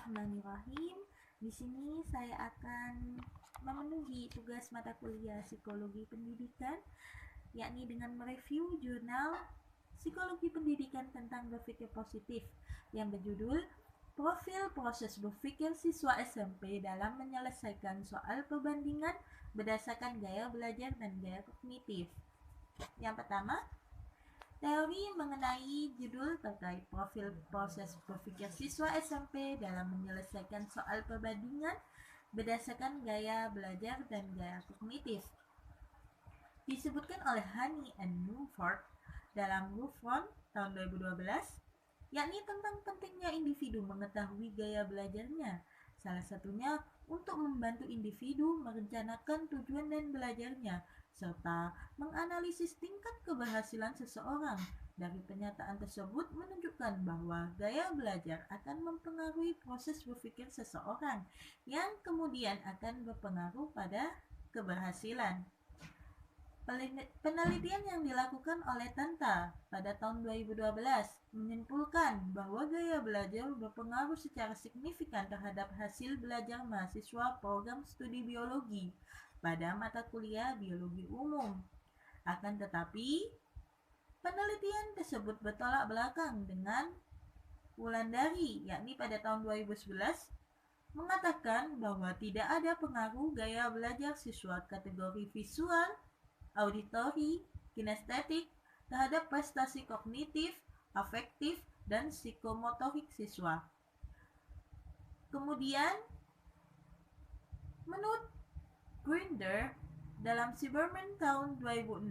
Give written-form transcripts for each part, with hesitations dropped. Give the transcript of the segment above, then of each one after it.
Bismillahirrahmanirrahim. Di sini saya akan memenuhi tugas mata kuliah Psikologi Pendidikan, yakni dengan mereview jurnal Psikologi Pendidikan tentang berpikir positif yang berjudul Profil Proses Berpikir Siswa SMP dalam Menyelesaikan Soal Perbandingan Berdasarkan Gaya Belajar dan Gaya Kognitif. Yang pertama, teori mengenai judul terkait profil proses berpikir siswa SMP dalam menyelesaikan soal perbandingan berdasarkan gaya belajar dan gaya kognitif. Disebutkan oleh Honey and Mumford dalam Wolfram tahun 2012, yakni tentang pentingnya individu mengetahui gaya belajarnya. Salah satunya untuk membantu individu merencanakan tujuan dan belajarnya, serta menganalisis tingkat keberhasilan seseorang. Dari pernyataan tersebut menunjukkan bahwa gaya belajar akan mempengaruhi proses berpikir seseorang, yang kemudian akan berpengaruh pada keberhasilan. Penelitian yang dilakukan oleh Tanta pada tahun 2012 menyimpulkan bahwa gaya belajar berpengaruh secara signifikan terhadap hasil belajar mahasiswa program studi biologi pada mata kuliah biologi umum. Akan tetapi, penelitian tersebut bertolak belakang dengan Wulandari, yakni pada tahun 2011, mengatakan bahwa tidak ada pengaruh gaya belajar siswa kategori visual, auditori, kinestetik terhadap prestasi kognitif, afektif, dan psikomotorik siswa. Kemudian, menurut Grinder dalam Cyberman tahun 2006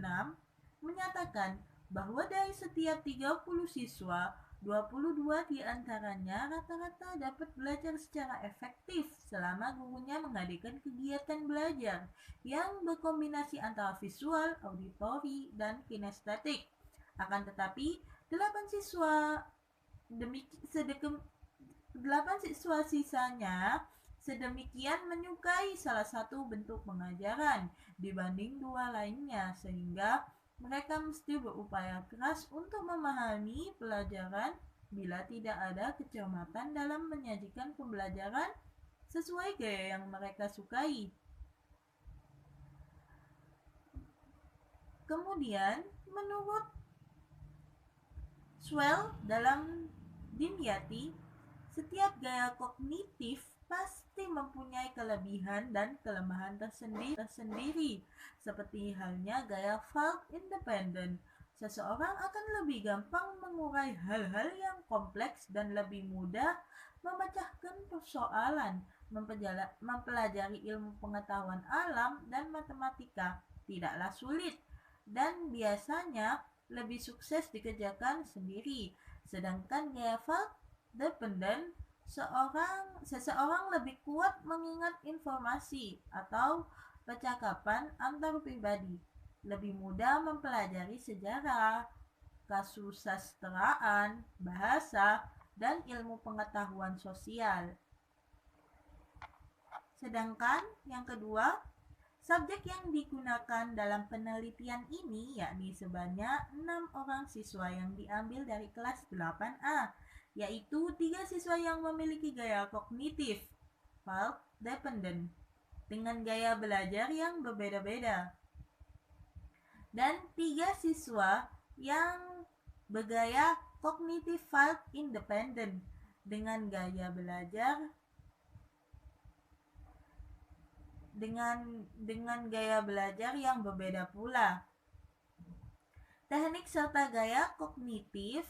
menyatakan bahwa dari setiap 30 siswa, 22 diantaranya rata-rata dapat belajar secara efektif selama gurunya mengadakan kegiatan belajar yang berkombinasi antara visual, auditori, dan kinestetik. Akan tetapi, 8 siswa sisanya sedemikian menyukai salah satu bentuk pengajaran dibanding dua lainnya, sehingga mereka mesti berupaya keras untuk memahami pelajaran bila tidak ada kecermatan dalam menyajikan pembelajaran sesuai gaya yang mereka sukai. Kemudian, menurut Swell dalam Dimyati, setiap gaya kognitif pasti mempunyai kelebihan dan kelemahan tersendiri. Seperti halnya gaya fault independent, seseorang akan lebih gampang mengurai hal-hal yang kompleks dan lebih mudah memecahkan persoalan. Mempelajari ilmu pengetahuan alam dan matematika tidaklah sulit dan biasanya lebih sukses dikerjakan sendiri. Sedangkan gaya fault dependent, seseorang lebih kuat mengingat informasi atau percakapan antar pribadi, lebih mudah mempelajari sejarah, kasusastraan, bahasa, dan ilmu pengetahuan sosial. Sedangkan yang kedua, subjek yang digunakan dalam penelitian ini yakni sebanyak 6 orang siswa yang diambil dari kelas 8A, yaitu 3 siswa yang memiliki gaya kognitif, fault dependent, dengan gaya belajar yang berbeda-beda, dan 3 siswa yang bergaya kognitif fault independent, dengan gaya belajar yang berbeda pula. Teknik serta gaya kognitif.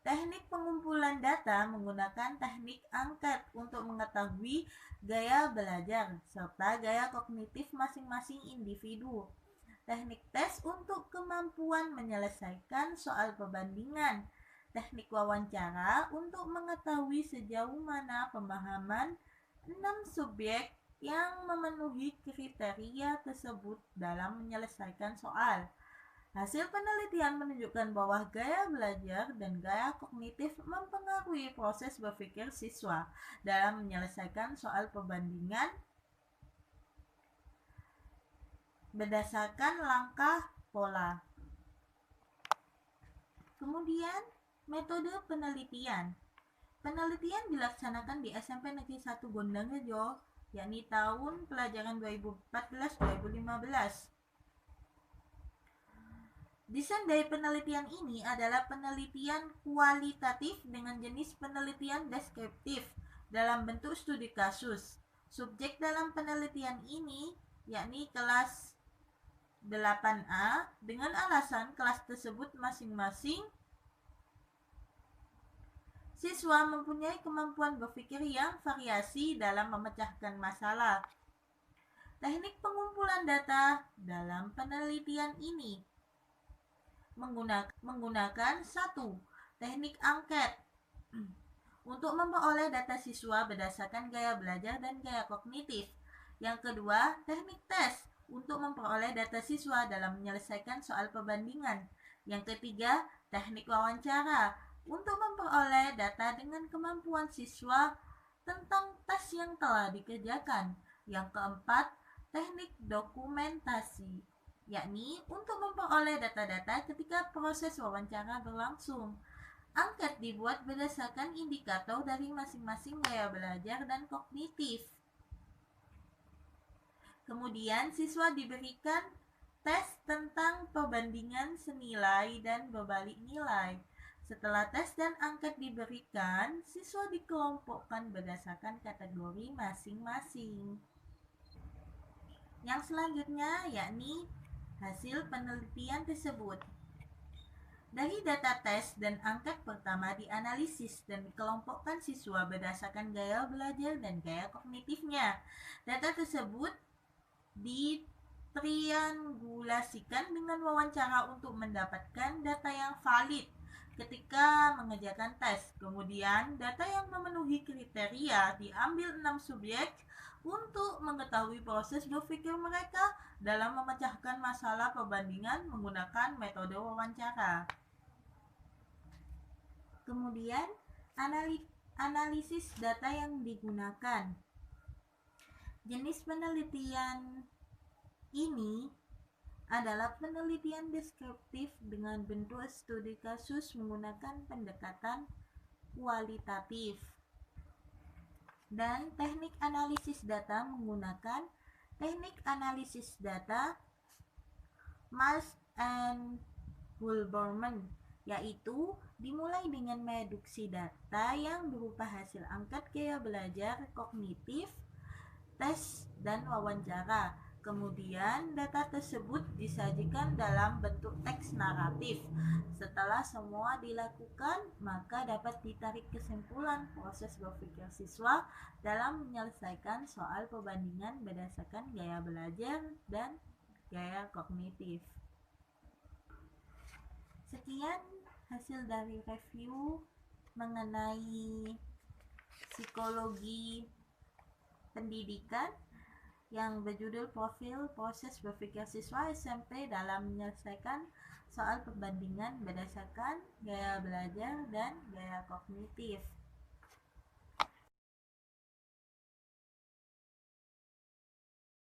Teknik pengumpulan data menggunakan teknik angket untuk mengetahui gaya belajar serta gaya kognitif masing-masing individu. Teknik tes untuk kemampuan menyelesaikan soal perbandingan. Teknik wawancara untuk mengetahui sejauh mana pemahaman 6 subjek yang memenuhi kriteria tersebut dalam menyelesaikan soal. Hasil penelitian menunjukkan bahwa gaya belajar dan gaya kognitif mempengaruhi proses berpikir siswa dalam menyelesaikan soal perbandingan berdasarkan langkah pola. Kemudian, metode penelitian. Penelitian dilaksanakan di SMP Negeri 1 Gondangrejo, yakni tahun pelajaran 2014-2015. Desain dari penelitian ini adalah penelitian kualitatif dengan jenis penelitian deskriptif dalam bentuk studi kasus. Subjek dalam penelitian ini yakni kelas 8A dengan alasan kelas tersebut masing-masing siswa mempunyai kemampuan berpikir yang variasi dalam memecahkan masalah. Teknik pengumpulan data dalam penelitian ini menggunakan satu, teknik angket untuk memperoleh data siswa berdasarkan gaya belajar dan gaya kognitif. Yang kedua, teknik tes untuk memperoleh data siswa dalam menyelesaikan soal perbandingan. Yang ketiga, teknik wawancara untuk memperoleh data dengan kemampuan siswa tentang tes yang telah dikerjakan. Yang keempat, teknik dokumentasi, yakni untuk memperoleh data-data ketika proses wawancara berlangsung. Angket dibuat berdasarkan indikator dari masing-masing gaya belajar dan kognitif. Kemudian siswa diberikan tes tentang perbandingan senilai dan berbalik nilai. Setelah tes dan angket diberikan, siswa dikelompokkan berdasarkan kategori masing-masing. Yang selanjutnya yakni hasil penelitian tersebut. Dari data tes dan angket pertama dianalisis dan dikelompokkan siswa berdasarkan gaya belajar dan gaya kognitifnya. Data tersebut ditriangulasikan dengan wawancara untuk mendapatkan data yang valid ketika mengerjakan tes. Kemudian, data yang memenuhi kriteria diambil 6 subjek untuk mengetahui proses berpikir mereka dalam memecahkan masalah perbandingan menggunakan metode wawancara. Kemudian, analisis data yang digunakan. Jenis penelitian ini adalah penelitian deskriptif dengan bentuk studi kasus menggunakan pendekatan kualitatif. Dan teknik analisis data menggunakan teknik analisis data Marsh and Wolbermann, yaitu dimulai dengan mendeduksi data yang berupa hasil angket gaya belajar kognitif, tes, dan wawancara. Kemudian data tersebut disajikan dalam bentuk teks naratif. Setelah semua dilakukan, maka dapat ditarik kesimpulan proses berpikir siswa dalam menyelesaikan soal perbandingan berdasarkan gaya belajar dan gaya kognitif. Sekian hasil dari review mengenai psikologi pendidikan yang berjudul Profil Proses Berpikir Siswa SMP dalam menyelesaikan soal perbandingan berdasarkan gaya belajar dan gaya kognitif.